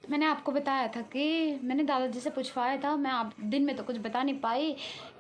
मैंने आपको बताया था कि मैंने दादाजी से पूछवाया था। मैं आप दिन में तो कुछ बता नहीं पाई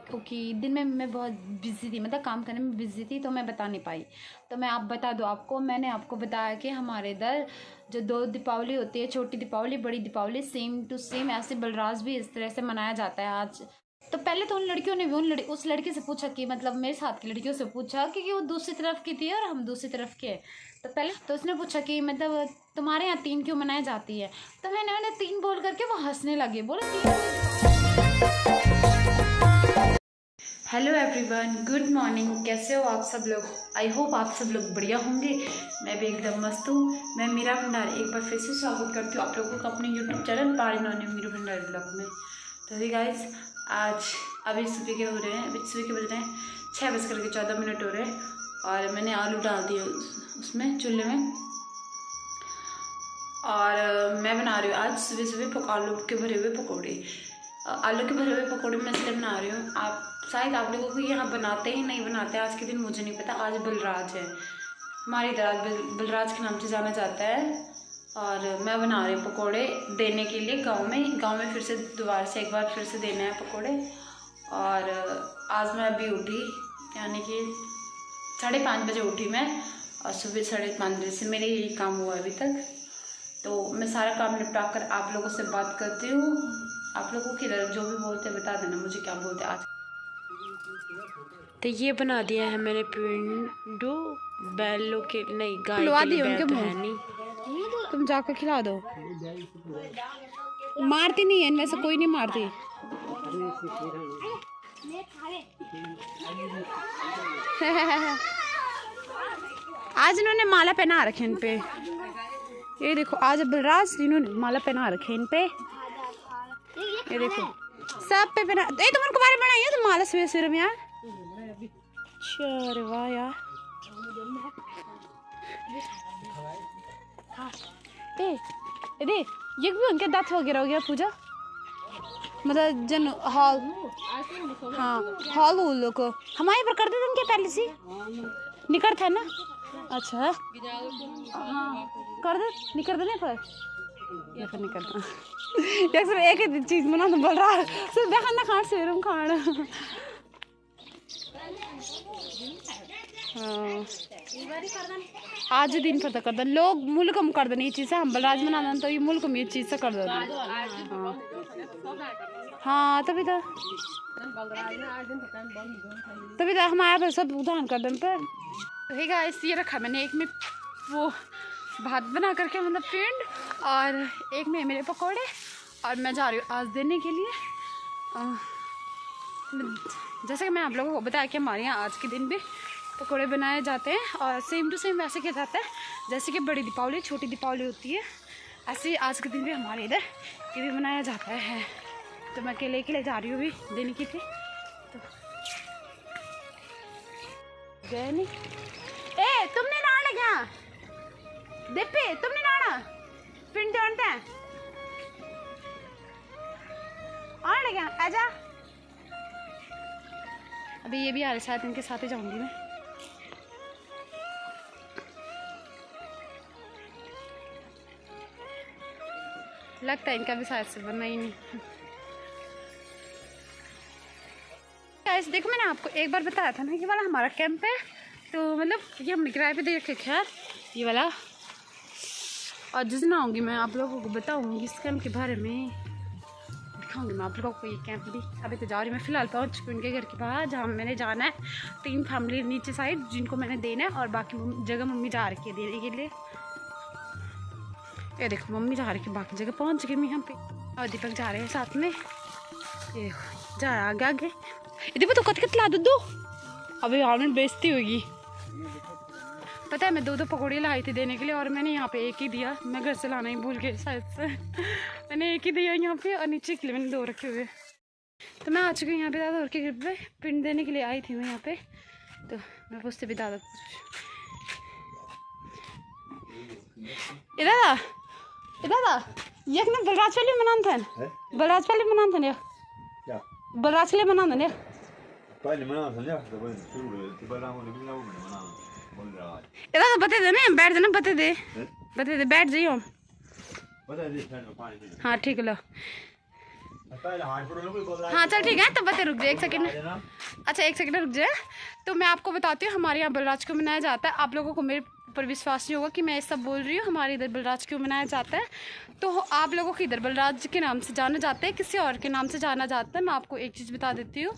क्योंकि दिन में मैं बहुत बिज़ी थी, मतलब काम करने में बिज़ी थी, तो मैं बता नहीं पाई। तो मैं आप बता दूँ आपको, मैंने आपको बताया कि हमारे इधर जो 2 दीपावली होती है, छोटी दीपावली, बड़ी दीपावली, सेम टू सेम ऐसे बलराज भी इस तरह से मनाया जाता है आज। तो पहले तो उन लड़कियों ने भी उस लड़की से पूछा कि मतलब मेरे साथ की लड़कियों से पूछा कि वो दूसरी तरफ की थी और हम दूसरी तरफ के। तो पहले तो उसने पूछा कि मतलब तुम्हारे यहाँ 3 क्यों मनाई जाती है। तो मैंने उन्हें 3 बोल करके वो हंसने लगे, बोला 3। Hello everyone, good morning. कैसे हो आप सब लोग? आई होप आप सब लोग बढ़िया होंगे। मैं भी एकदम मस्त हूँ। मैं मीरा भंडारी एक बार फिर से स्वागत करती हूँ आप लोगों का अपने यूट्यूब चैनल पारी नॉन मीरा भंडारी ब्लॉग में। तो अभी गाइस, आज अभी सुबह के हो रहे हैं, अभी सुबह के बज रहे हैं 6:14 हो रहे हैं और मैंने आलू डाल दिए उसमें चूल्हे में। और मैं बना रही हूँ आज सुबह सुबह आलू के भरे हुए पकौड़े। आलू के भरे हुए पकौड़े मैं इसलिए बना रही हूँ, आप शायद आप लोगों को यहाँ बनाते ही नहीं बनाते आज के दिन, मुझे नहीं पता। आज बलराज है हमारी इधर, आज बलराज के नाम से जाना जाता है। और मैं बना रही हूँ पकौड़े देने के लिए गांव में फिर से दोबारा से एक बार फिर से देना है पकौड़े। और आज मैं अभी उठी, यानी कि 5:30 बजे उठी मैं, और सुबह 5:30 बजे से मेरे यही काम हुआ अभी तक। तो मैं सारा काम निपटा कर आप लोगों से बात करती हूँ। आप लोगों की जो भी बोलते हैं बता देना मुझे क्या बोलते हैं आज। तो ये बना दिया है मैंने पिंडू बैलों के, नहीं गाय लुआ के दिए लिए, उनके बैल तो मुंह। है नहीं। तुम जाकर खिला दो। मारती नहीं है, इनमें से कोई नहीं मारती। आज इन्होंने माला पहना रखे इन पे, ये देखो। आज बलराज इन्होंने माला पहना रखे इन पे, ये देखो सब पे पहना। ए तुम उनको बारे बनाई है तो माला सवेरे सवेरे में यार। अरे वाह यार। ए दे ये भी उनके दांत वगैरह हो गया पूजा, मतलब जन हॉल, हाँ हॉल उन लोग को हमारे पर कर देते उनके पहले से निकल था ना। अच्छा हाँ कर दे, निकल देने पर या फिर नहीं करना। यार सिर्फ एक ही चीज बना तो बोल रहा है, सिर्फ देखा ना खाना से रूम खाना। हाँ आज दिन पर तो कर दे लोग, मुल्क में कर देने ये चीज़ है। हम बलराज बना दें तो ये मुल्क में ये चीज़ से कर देते। हाँ तभी तो हमारे पर सब उदाहरण कर दें पर। तो गाइस ये रखा मैंने, एक में वो भात बना करके मतलब पिंड, और एक में मेरे पकौड़े, और मैं जा रही हूँ आज देने के लिए। जैसे कि मैं आप लोगों को बताया कि हमारे यहाँ आज के दिन भी पकौड़े बनाए जाते हैं, और सेम टू सेम वैसे किया जाता है जैसे कि बड़ी दीपावली छोटी दीपावली होती है, ऐसे आज के दिन भी हमारे इधर ये भी बनाया जाता है। तो मैं अकेले के लिए जा रही हूँ भी देने के लिए। तो गए नहीं ए तुमने नाना क्या दीपे, तुमने नाना पिंड तोड़ते हैं आने क्या आजा। अभी ये भी आ रहे, शायद इनके साथ ही जाऊंगी मैं। लगता है इनका भी शायद से बनना ही नहीं। देखो मैंने आपको एक बार बताया था ना ये वाला हमारा कैंप है, तो मतलब ये हमने किराए पे दे रखे खैर ये वाला। और जिस दिन आऊँगी मैं आप लोगों को बताऊँगी इस कैंप के बारे में, दिखाऊंगी मैं आप लोगों को ये कैंप भी। अभी तो जा रही मैं फिलहाल पहुँच चुकी उनके घर के बाहर जहाँ मैंने जाना है। 3 फैमिली नीचे साइड जिनको मैंने देना है, और बाकी जगह मम्मी जा रही है देने के लिए। ये देखो मम्मी जा रही है, बाकी जगह पहुँच गई मैं यहाँ पे, और दीपक जा रहे हैं साथ में। ये देखो जा आगे आगे, दीपक तो कत ला दो। अभी और में बेइज्जती होगी। पता है मैं 2 पकौड़े लाई थी देने के लिए, और मैंने यहाँ पे एक ही दिया, मैं घर से लाना ही भूल गई शायद से। मैंने एक ही दिया यहाँ पे, और नीचे के लिए मैंने 2 रखे हुए। तो मैं आ चुकी हूँ यहाँ पे दादा और के घर पे, पिंड देने के लिए आई थी मैं यहाँ पे। तो मैं पूछते भी दादा दादा ये ना बलराज वाले मनाते हैं, बलराज वाले मनाते हैं, बलराज वाले मनाते हैं। तो बता दे ना, बैठ जाना, बता दे बैठ जाइयो। हाँ ठीक लो। हाँ चल ठीक है, तब बता रुक जाए 1 सेकंड। अच्छा 1 सेकंड रुक जाए। तो मैं आपको बताती हूँ हमारे यहाँ बलराज क्यों मनाया जाता है। आप लोगों को मेरे ऊपर विश्वास नहीं होगा कि मैं ये सब बोल रही हूँ। हमारे इधर बलराज क्यों मनाया जाता है, तो आप लोगों को इधर बलराज के नाम से जाना जाता है, किसी और के नाम से जाना जाता है। मैं आपको एक चीज़ बता देती हूँ,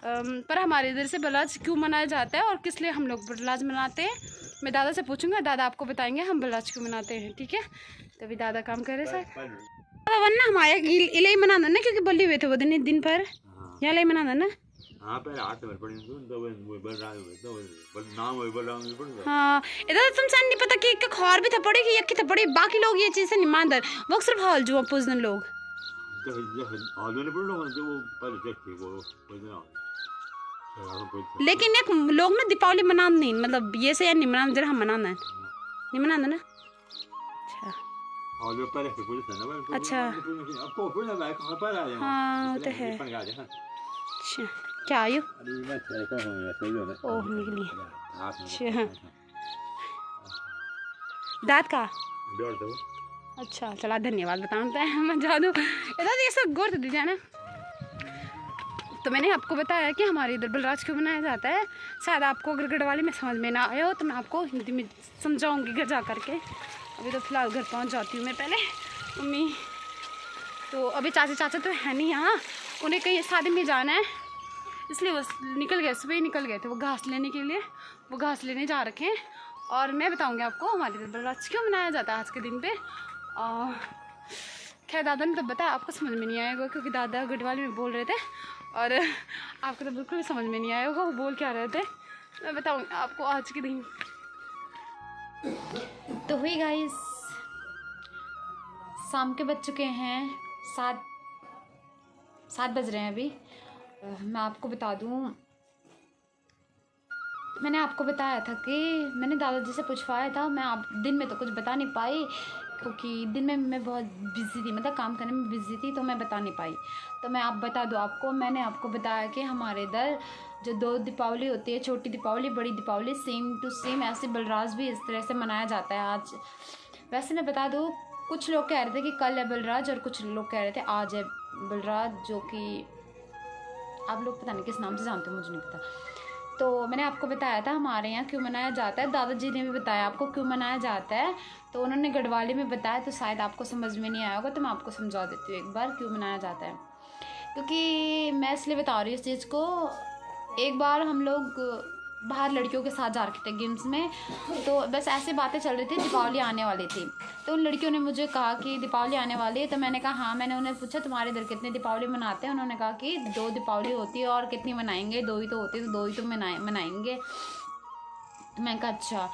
पर हमारे इधर से बलराज क्यों मनाया जाता है और किस लिए हम लोग बलराज मनाते हैं, मैं दादा से पूछूंगा, दादा आपको बताएंगे हम बलराज क्यों मनाते हैं। ठीक है, तो अभी दादा काम कर रहे सर वरना हमारे इले मनाना ना, क्योंकि बल्ली हुए थे वो दिन पर यहाँ ले मनाना ना। हाँ इधर तुम सन नहीं पता कि खौर भी था पड़े कि यक्की था पड़े, बाकी लोग ये चीज़ से नहीं मानदर, वो सिर्फ हाल जो पुज दिन लोग। लेकिन एक लोग ना दीपावली मनाना नहीं, मतलब ये से या नहीं मनाना, जरा हम मनाना है नहीं मनाना ना। अच्छा हाँ तो है। अच्छा क्या आयु ओह निकली। अच्छा दांत का। अच्छा चला धन्यवाद बताता है मैं जा दूँ इधर ये सब गोर दीजिए ना। तो मैंने आपको बताया कि हमारे इधर बलराज क्यों मनाया जाता है। शायद आपको अगर गढ़वाली में समझ में ना आया हो तो मैं आपको हिंदी में समझाऊंगी घर जा करके। अभी तो फ़िलहाल घर पहुंच जाती हूँ मैं पहले मम्मी। तो अभी चाचा चाचा तो है नहीं यहाँ, उन्हें कहीं शादी में जाना है, इसलिए वो निकल गए, सुबह ही निकल गए थे वो घास लेने के लिए, वो घास लेने जा रखे हैं। और मैं बताऊँगी आपको हमारे इधर बलराज क्यों मनाया जाता है आज के दिन पे। खैर दादा ने तो बताया, आपको समझ में नहीं आएगा क्योंकि दादा गढ़वाली में बोल रहे थे और आपको तो बिल्कुल भी समझ में नहीं आएगा वो बोल क्या रहे थे। मैं बताऊँगी आपको आज के दिन। तो हुई गाइस, शाम के बज चुके हैं 7 बज रहे हैं अभी। मैं आपको बता दूं, मैंने आपको बताया था कि मैंने दादाजी से पूछवाया था, मैं आप दिन में तो कुछ बता नहीं पाई क्योंकि दिन में मैं बहुत बिज़ी थी, मतलब काम करने में बिज़ी थी, तो मैं बता नहीं पाई। तो मैं आप बता दूं आपको, मैंने आपको बताया कि हमारे इधर जो 2 दीपावली होती है, छोटी दीपावली बड़ी दीपावली, सेम टू सेम ऐसे बलराज भी इस तरह से मनाया जाता है आज। वैसे मैं बता दूं, कुछ लोग कह रहे थे कि कल है बलराज और कुछ लोग कह रहे थे आज है बलराज, जो कि आप लोग पता नहीं किस नाम से जानते हो, मुझे नहीं पता। तो मैंने आपको बताया था हमारे यहाँ क्यों मनाया जाता है, दादाजी ने भी बताया आपको क्यों मनाया जाता है। तो उन्होंने गढ़वाली में बताया, तो शायद आपको समझ में नहीं आया होगा, तो मैं आपको समझा देती हूँ एक बार क्यों मनाया जाता है। क्योंकि मैं इसलिए बता रही हूँ इस चीज़ को, एक बार हम लोग बाहर लड़कियों के साथ जा रखे थे गेम्स में, तो बस ऐसे बातें चल रही थी, दीपावली आने वाली थी। तो उन लड़कियों ने मुझे कहा कि दीपावली आने वाली है, तो मैंने कहा हाँ। मैंने उन्हें पूछा तुम्हारे इधर कितने दीपावली मनाते हैं, उन्होंने कहा कि 2 दीपावली होती है और कितनी मनाएंगे, 2 ही तो होती है, तो 2 ही तो मनाएंगे। तो मैंने कहा अच्छा।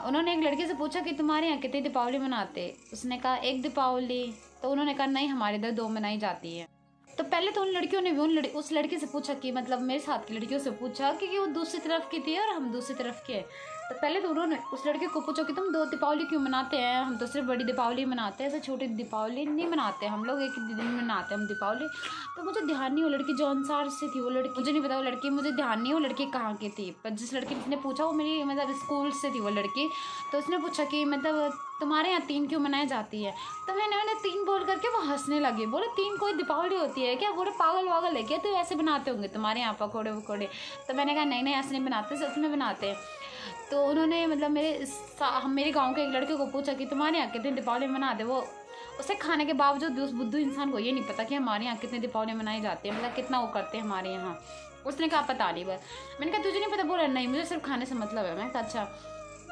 उन्होंने एक लड़के से पूछा कि तुम्हारे यहाँ कितनी दीपावली मनाते, उसने कहा 1 दीपावली। तो उन्होंने कहा नहीं हमारे इधर 2 मनाई जाती है। तो पहले तो उन लड़कियों ने भी उस लड़के से पूछा कि मतलब मेरे साथ की लड़कियों से पूछा कि वो दूसरी तरफ की थी और हम दूसरी तरफ के। तो पहले तो उन्होंने उस लड़के को पूछा कि तुम 2 दीपावली क्यों मनाते हैं, हम तो सिर्फ बड़ी दीपावली मनाते हैं, ऐसे छोटी दीपावली नहीं मनाते हम लोग, एक ही दिन मनाते हैं हम दीपावली। तो मुझे ध्यान नहीं, वो लड़की जो अंसार से थी वो लड़की, मुझे नहीं पता वो लड़की, मुझे ध्यान नहीं वो लड़की कहाँ की थी, पर जिस लड़की ने पूछा वो मेरी मतलब स्कूल से थी वो लड़की। तो उसने पूछा कि मतलब तुम्हारे यहाँ 3 क्यों मनाई जाती है। तो मैंने 3 बोल करके वो हंसने लगे, बोले 3 कोई दीपावली होती है क्या, बोले पागल वागल है क्या, तो ऐसे बनाते होंगे तुम्हारे यहाँ पकौड़े वकौड़े। तो मैंने कहा नहीं ऐसे नहीं बनाते, सच में बनाते हैं। तो उन्होंने मतलब मेरे गांव के एक लड़के को पूछा कि तुम्हारे यहाँ कितनी दीपावली मनाते, वो उसे खाने के बावजूद उस बुद्धू इंसान को ये नहीं पता कि हमारे यहाँ कितनी दीपावली मनाई जाती है, मतलब कितना वो करते हैं हमारे यहाँ। उसने कहा पता नहीं बस। मैंने कहा तुझे नहीं पता, बोला नहीं मुझे सिर्फ खाने से मतलब है। मैं कहा अच्छा।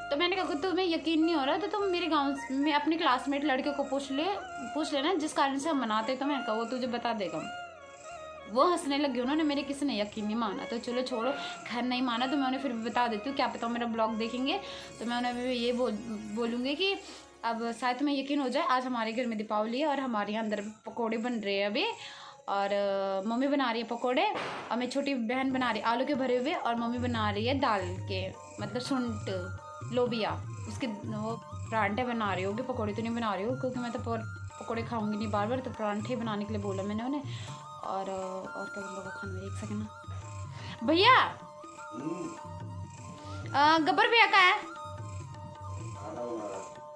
तो मैंने कहा तुम्हें यकीन नहीं हो रहा तो तुम मेरे गांव में अपने क्लासमेट लड़के को पूछ लेना जिस कारण से हम मनाते। तो मैंने कहा वो तुझे बता देगा। वो हंसने लगे, उन्होंने मेरे किसी ने यकीन नहीं माना। तो चलो छोड़ो, खैर नहीं माना तो मैं उन्हें फिर भी बता देती हूँ, क्या पता मेरा ब्लॉग देखेंगे तो मैं उन्हें ये बोलूँगी कि अब शायद तुम्हें यकीन हो जाए, आज हमारे घर में दीपावली है और हमारे यहाँ अंदर पकौड़े बन रहे हैं अभी, और मम्मी बना रही है पकौड़े और मेरी छोटी बहन बना रही है आलू के भरे हुए, और मम्मी बना रही है दाल के मतलब सुंठ लोबिया उसके वो परांठे बना रही होगी, पकौड़े तो नहीं बना रही हो क्योंकि मैं तो पकौड़े खाऊंगी नहीं बार बार, तो परांठे बनाने के लिए बोला मैंने उन्हें। और क्या बोल रहा खाना मेरे, एक सेकंड ना भैया, गब्बर भैया का है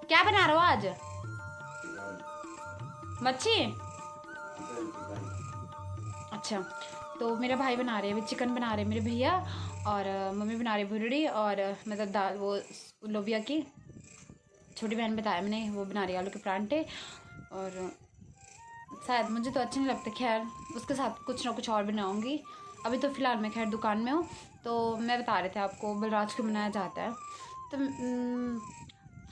क्या बना रहा हो आज? मच्छी। अच्छा, तो मेरा भाई बना रहे हैं, चिकन बना रहे हैं मेरे भैया, और मम्मी बना रही बुरड़ी, और मतलब दाल वो लोबिया की छोटी बहन बताया मैंने, वो बना रही है आलू के परांठे। और शायद मुझे तो अच्छे नहीं लगते, खैर उसके साथ कुछ ना कुछ और बनाऊंगी। अभी तो फ़िलहाल मैं खैर दुकान में हूँ। तो मैं बता रहे थे आपको बलराज को मनाया जाता है। तो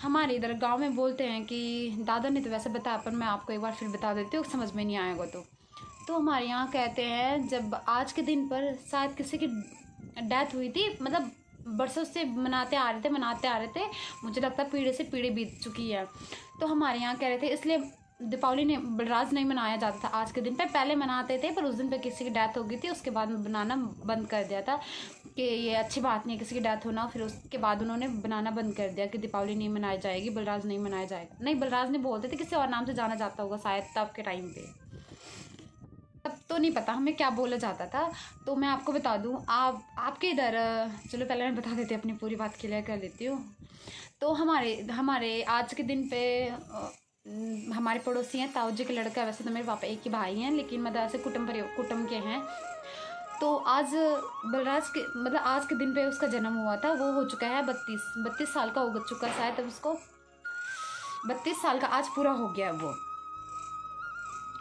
हमारे इधर गांव में बोलते हैं कि दादा ने तो वैसे बताया, पर मैं आपको एक बार फिर बता देती हूँ, समझ में नहीं आएगा तो हमारे यहाँ कहते हैं जब आज के दिन पर शायद किसी की डेथ हुई थी, मतलब बरसों से मनाते आ रहे थे, मुझे लगता है पीढ़ी से पीढ़ी बीत चुकी है। तो हमारे यहाँ कह रहे थे इसलिए दीपावली ने बलराज नहीं मनाया जाता था आज के दिन पे, पहले मनाते थे पर उस दिन पे किसी की डेथ हो गई थी, उसके बाद बनाना बंद कर दिया था कि ये अच्छी बात नहीं है किसी की डेथ होना। फिर उसके बाद उन्होंने बनाना बंद कर दिया कि दीपावली नहीं मनाई जाएगी, बलराज नहीं मनाया जाएगा। नहीं, बलराज नहीं बोलते थे, किसी और नाम से जाना जाता होगा शायद तब के टाइम पे, तब तो नहीं पता हमें क्या बोला जाता था। तो मैं आपको बता दूं, आपके इधर, चलो पहले मैं बता देती हूँ, अपनी पूरी बात क्लियर कर देती हूँ। तो हमारे आज के दिन पे हमारे पड़ोसी हैं, ताऊ जी के लड़का। वैसे तो मेरे पापा एक ही भाई हैं, लेकिन मतलब ऐसे कुटुंब के हैं। तो आज बलराज के मतलब आज के दिन पे उसका जन्म हुआ था। वो हो चुका है 32 साल का हो चुका शायद, तब उसको 32 साल का आज पूरा हो गया है वो।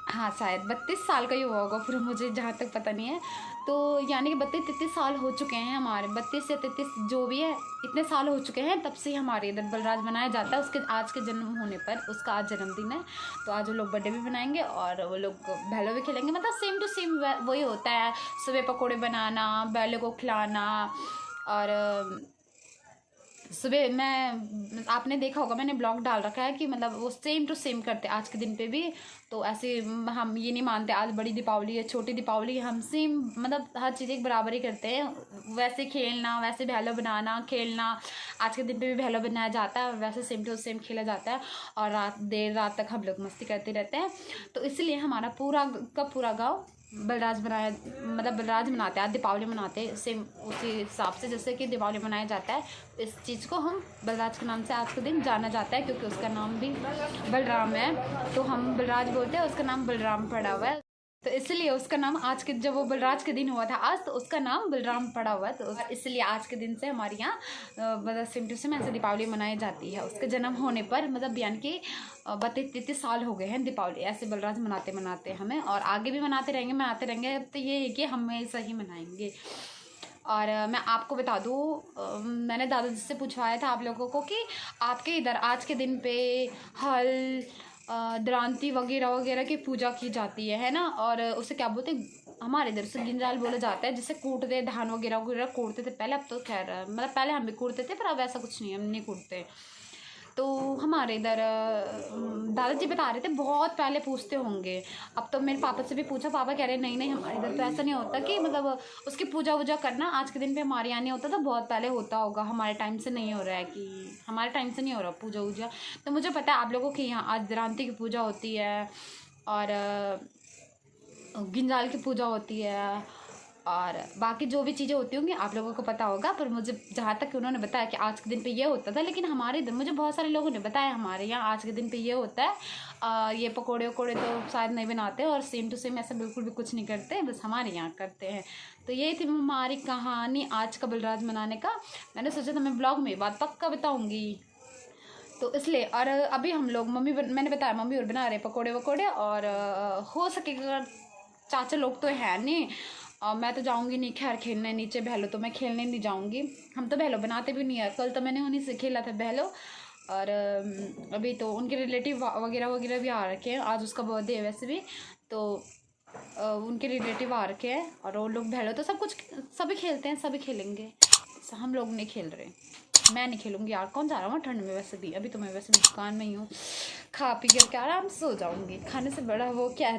हाँ, शायद 32 साल का ही हुआ होगा पूरा, मुझे जहाँ तक पता नहीं है। तो यानी कि 32-33 साल हो चुके हैं हमारे, 32 या 33 जो भी है, इतने साल हो चुके हैं, तब से हमारे इधर बलराज मनाया जाता है। उसके आज के जन्म होने पर, उसका आज जन्मदिन है, तो आज वो लोग बर्थडे भी बनाएंगे और वो लोग बैलो भी खेलेंगे। मतलब सेम टू सेम वही होता है, सुबह पकौड़े बनाना, बैलों को खिलाना। और सुबह मैं आपने देखा होगा, मैंने ब्लॉग डाल रखा है कि मतलब वो सेम टू सेम करते आज के दिन पे भी। तो ऐसे हम ये नहीं मानते आज बड़ी दीपावली है छोटी दीपावली, हम सेम मतलब हर चीज़ एक बराबर ही करते हैं। वैसे खेलना, वैसे भैलो बनाना, खेलना, आज के दिन पे भी भैलो बनाया जाता है, वैसे सेम टू सेम खेला जाता है। और देर रात तक हम लोग मस्ती करते रहते हैं। तो इसलिए हमारा पूरा गाँव बलराज बनाया, मतलब बलराज मनाते हैं, आज दीपावली मनाते हैं सेम उसी हिसाब से जैसे कि दीपावली मनाया जाता है। इस चीज़ को हम बलराज के नाम से आज के दिन जाना जाता है, क्योंकि उसका नाम भी बलराम है। तो हम बलराज बोलते हैं, उसका नाम बलराम पड़ा हुआ है, तो इसलिए उसका नाम आज के, जब वो बलराज के दिन हुआ था आज, तो उसका नाम बलराम पड़ा हुआ है। तो इसलिए आज के दिन से हमारे यहाँ मतलब सेम टू सेम ऐसे दीपावली मनाई जाती है। उसके जन्म होने पर मतलब यानी कि 32-33 साल हो गए हैं दीपावली ऐसे बलराज मनाते हमें, और आगे भी मनाते रहेंगे। तो ये है कि हमेशा ही मनाएंगे। और मैं आपको बता दूँ, मैंने दादाजी से पूछवाया था आप लोगों को कि आपके इधर आज के दिन पे हल द्रांति वगैरह की पूजा की जाती है ना। और उसे क्या बोलते हैं, हमारे इधर से गिंजाल बोला जाता है, जिसे कूटते धान वगैरह कूटते थे पहले। अब तो खैर मतलब पहले हम भी कूटते थे, पर अब ऐसा कुछ नहीं है, हम नहीं कूटते। तो हमारे इधर दादाजी बता रहे थे, बहुत पहले पूछते होंगे। अब तो मेरे पापा से भी पूछा, पापा कह रहे नहीं हमारे इधर तो ऐसा नहीं होता कि मतलब उसकी पूजा वूजा करना आज के दिन पे हमारे यहाँ नहीं होता था, बहुत पहले होता होगा, हमारे टाइम से नहीं हो रहा है, कि हमारे टाइम से नहीं हो रहा पूजा वूजा। तो मुझे पता है आप लोगों के यहाँ आज द्रांति की पूजा होती है, और गिंजाल की पूजा होती है, और बाकी जो भी चीज़ें होती होंगी आप लोगों को पता होगा। पर मुझे जहाँ तक उन्होंने बताया कि आज के दिन पे ये होता था, लेकिन हमारे इधर मुझे बहुत सारे लोगों ने बताया हमारे यहाँ आज के दिन पे ये होता है। ये पकोड़े वकोड़े तो शायद नहीं बनाते, और सेम टू सेम ऐसा बिल्कुल भी कुछ नहीं करते, बस हमारे यहाँ करते हैं। तो ये थी हमारी कहानी आज का बलराज मनाने का। मैंने सोचा था मैं ब्लॉग में बात पक्का बताऊँगी, तो इसलिए। और अभी हम लोग मैंने बताया मम्मी और बना रहे पकोड़े वकोड़े, और हो सकेगा चाचा लोग तो है नहीं, मैं तो जाऊंगी नहीं खैर खेलने नीचे भैलो, तो मैं खेलने नहीं जाऊंगी। हम तो भैलो बनाते भी नहीं है, कल तो मैंने उन्हीं से खेला था भैलो। और अभी तो उनके रिलेटिव वगैरह भी आ रखे हैं, आज उसका बर्थडे है वैसे भी, तो उनके रिलेटिव आ रखे हैं, और वो लोग भैलो तो सभी खेलते हैं, सभी खेलेंगे। हम लोग नहीं खेल रहे, मैं नहीं खेलूँगी यार, कौन जा रहा हूँ ठंड में। वैसे भी अभी तो मैं वैसे भी दुकान में ही हूँ, खा पी करके आराम से सो जाऊँगी, खाने से बड़ा वो क्या है।